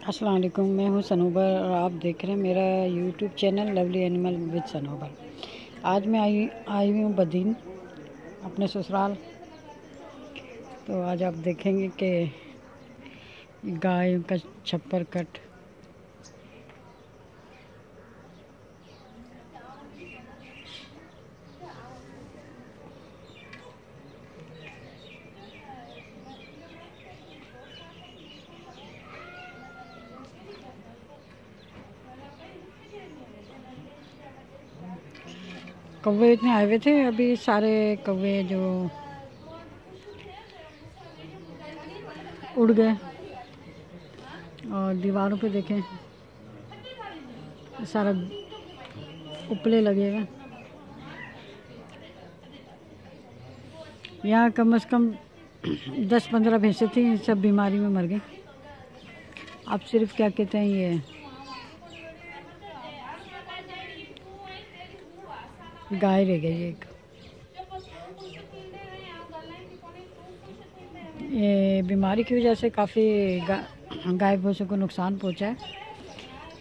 अस्सलाम वालेकुम। मैं हूँ सनोबर और आप देख रहे हैं मेरा YouTube channel lovely animal with Sanobar. आज मैं आई हुई हूँ बदीन अपने ससुराल। तो आज आप देखेंगे कि गाय का छप्पर कट। कौवे इतने आए हुए थे, अभी सारे कौवे जो उड़ गए। और दीवारों पे देखें सारा उपले लगे हुए। यहाँ कम से कम 10-15 भैंसें थी, सब बीमारी में मर गई। अब सिर्फ क्या कहते हैं, ये गाय रह गई एक। ये बीमारी की वजह से काफ़ी गाय भैंसों को नुकसान पहुंचा है।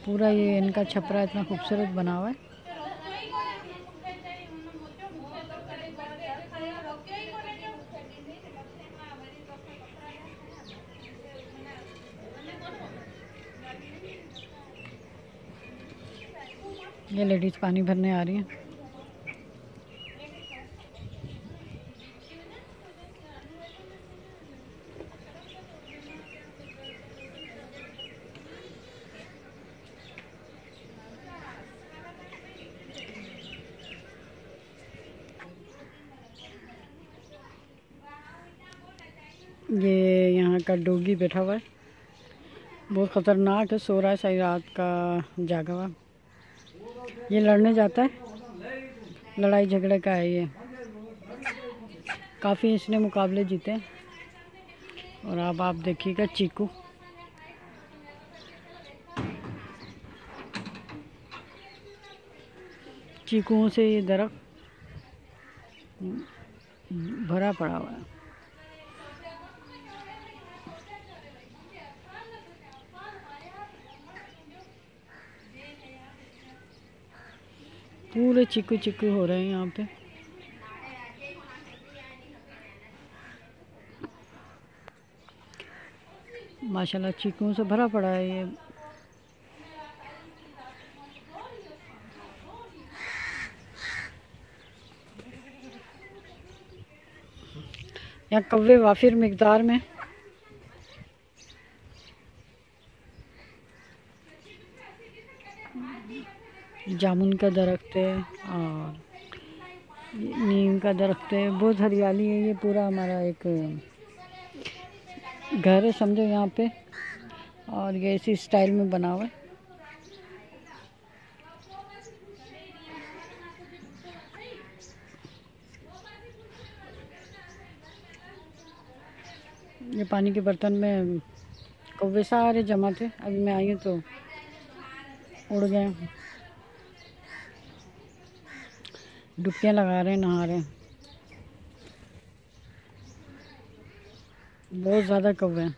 पूरा ये इनका छपरा इतना खूबसूरत बना हुआ है। ये लेडीज़ पानी भरने आ रही हैं। ये यहाँ का डॉगी बैठा हुआ है, बहुत ख़तरनाक है, सो रहा है, सारी रात का जागा हुआ। ये लड़ने जाता है, लड़ाई झगड़े का है ये। काफ़ी इसने मुकाबले जीते हैं। और अब आप देखिएगा चीकू। चीकुओं से ये दरख्त भरा पड़ा हुआ है। पूरे चीकू चीकू हो रहे हैं यहाँ पे। माशाल्लाह चीकुओं से भरा पड़ा है ये। यहाँ कौवे वाफिर मिकदार में। जामुन का दरख्त है और नीम का दरख्त है, बहुत हरियाली है। ये पूरा हमारा एक घर है समझो यहाँ पे, और ये इसी स्टाइल में बना हुआ है। ये पानी के बर्तन में कौवे सारे जमा थे, अभी मैं आई हूँ तो उड़ गए। डुबकियाँ लगा रहे हैं, नहा रहे हैं। बहुत ज़्यादा कौवे हैं।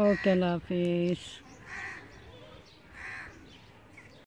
ओके, अल्लाह हाफिज़।